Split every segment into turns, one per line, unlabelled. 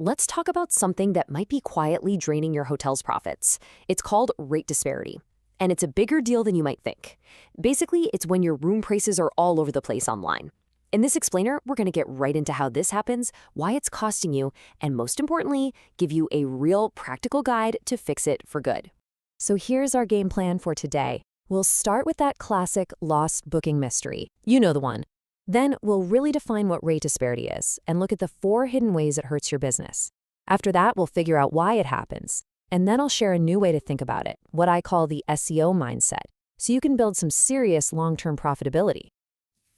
let's talk about something that might be quietly draining your hotel's profits. It's called rate disparity. And it's a bigger deal than you might think. Basically, it's when your room prices are all over the place online. In this explainer, we're going to get right into how this happens, why it's costing you, and most importantly, give you a real practical guide to fix it for good. So here's our game plan for today. We'll start with that classic lost booking mystery. You know the one. Then we'll really define what rate disparity is and look at the 4 hidden ways it hurts your business. After that, we'll figure out why it happens. And then I'll share a new way to think about it, what I call the SEO mindset, so you can build some serious long-term profitability.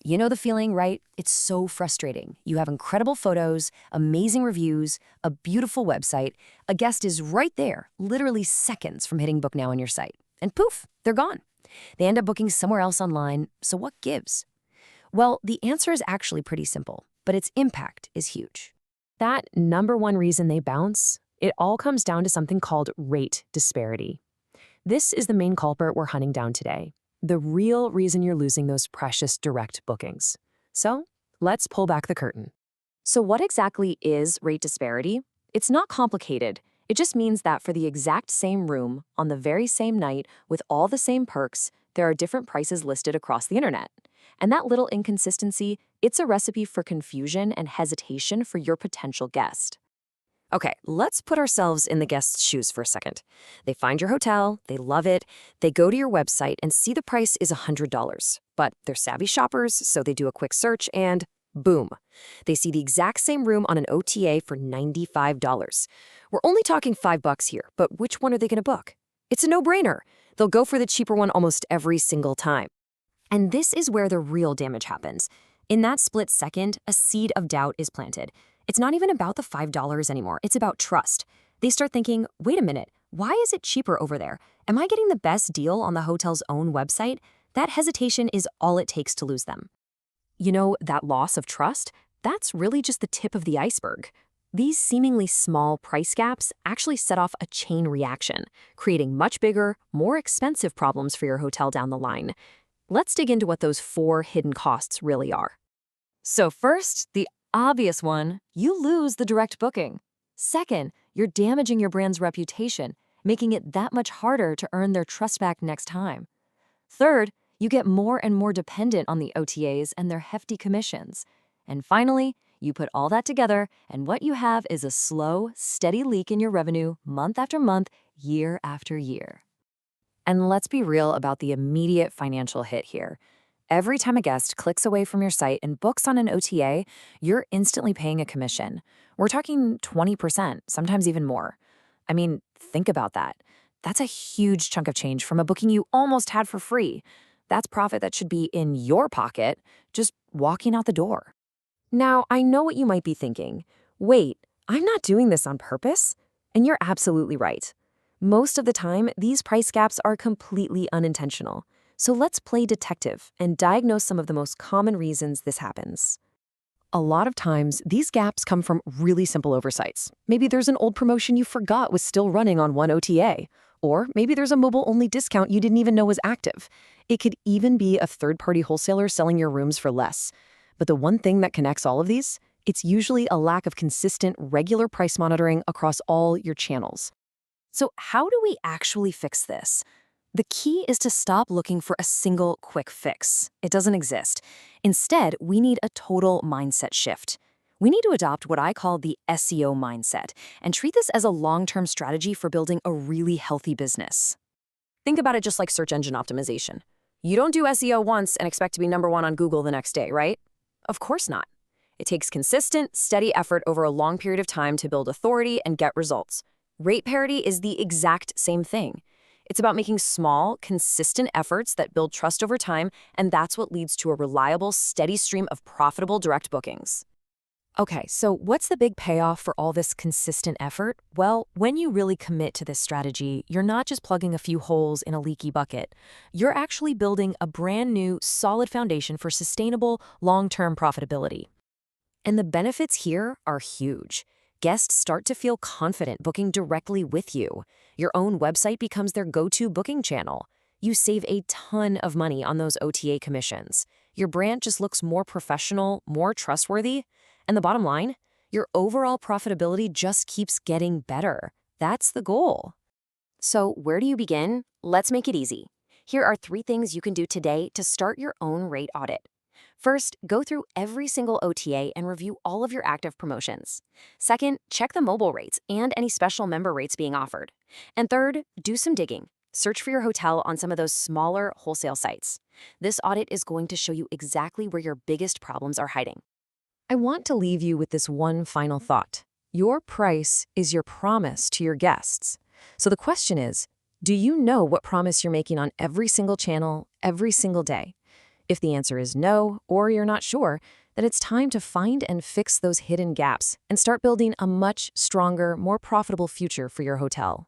You know the feeling, right? It's so frustrating. You have incredible photos, amazing reviews, a beautiful website. A guest is right there, literally seconds from hitting book now on your site. And poof, they're gone. They end up booking somewhere else online, so what gives? Well, the answer is actually pretty simple, but its impact is huge. That number one reason they bounce, it all comes down to something called rate disparity. This is the main culprit we're hunting down today, the real reason you're losing those precious direct bookings. So let's pull back the curtain. So what exactly is rate disparity? It's not complicated. It just means that for the exact same room, on the very same night, with all the same perks, there are different prices listed across the internet. And that little inconsistency, it's a recipe for confusion and hesitation for your potential guest. Okay, let's put ourselves in the guest's shoes for a second. They find your hotel, they love it, they go to your website and see the price is $100. But they're savvy shoppers, so they do a quick search and boom. They see the exact same room on an OTA for $95. We're only talking $5 here, but which one are they going to book? It's a no-brainer. They'll go for the cheaper one almost every single time. And this is where the real damage happens. In that split second, a seed of doubt is planted. It's not even about the $5 anymore. It's about trust. They start thinking, wait a minute, why is it cheaper over there? Am I getting the best deal on the hotel's own website? That hesitation is all it takes to lose them. You know, that loss of trust, that's really just the tip of the iceberg. These seemingly small price gaps actually set off a chain reaction, creating much bigger, more expensive problems for your hotel down the line. Let's dig into what those 4 hidden costs really are. So first, the obvious one, you lose the direct booking. Second, you're damaging your brand's reputation, making it that much harder to earn their trust back next time. Third, you get more and more dependent on the OTAs and their hefty commissions. And finally, you put all that together, and what you have is a slow, steady leak in your revenue month after month, year after year. And let's be real about the immediate financial hit here. Every time a guest clicks away from your site and books on an OTA, you're instantly paying a commission. We're talking 20%, sometimes even more. I mean, think about that. That's a huge chunk of change from a booking you almost had for free. That's profit that should be in your pocket, just walking out the door. Now, I know what you might be thinking. Wait, I'm not doing this on purpose? And you're absolutely right. Most of the time, these price gaps are completely unintentional. So let's play detective and diagnose some of the most common reasons this happens. A lot of times, these gaps come from really simple oversights. Maybe there's an old promotion you forgot was still running on one OTA. Or maybe there's a mobile-only discount you didn't even know was active. It could even be a third-party wholesaler selling your rooms for less. But the one thing that connects all of these, it's usually a lack of consistent, regular price monitoring across all your channels. So how do we actually fix this? The key is to stop looking for a single quick fix. It doesn't exist. Instead, we need a total mindset shift. We need to adopt what I call the SEO mindset and treat this as a long-term strategy for building a really healthy business. Think about it just like search engine optimization. You don't do SEO once and expect to be number 1 on Google the next day, right? Of course not. It takes consistent, steady effort over a long period of time to build authority and get results. Rate parity is the exact same thing. It's about making small, consistent efforts that build trust over time, and that's what leads to a reliable, steady stream of profitable direct bookings. Okay, so what's the big payoff for all this consistent effort? Well, when you really commit to this strategy, you're not just plugging a few holes in a leaky bucket. You're actually building a brand new, solid foundation for sustainable, long-term profitability. And the benefits here are huge. Guests start to feel confident booking directly with you. Your own website becomes their go-to booking channel. You save a ton of money on those OTA commissions. Your brand just looks more professional, more trustworthy. And the bottom line, your overall profitability just keeps getting better. That's the goal. So, where do you begin? Let's make it easy. Here are 3 things you can do today to start your own rate audit. First, go through every single OTA and review all of your active promotions. Second, check the mobile rates and any special member rates being offered. And third, do some digging. Search for your hotel on some of those smaller wholesale sites. This audit is going to show you exactly where your biggest problems are hiding. I want to leave you with this one final thought. Your price is your promise to your guests. So the question is, do you know what promise you're making on every single channel, every single day? If the answer is no, or you're not sure, then it's time to find and fix those hidden gaps and start building a much stronger, more profitable future for your hotel.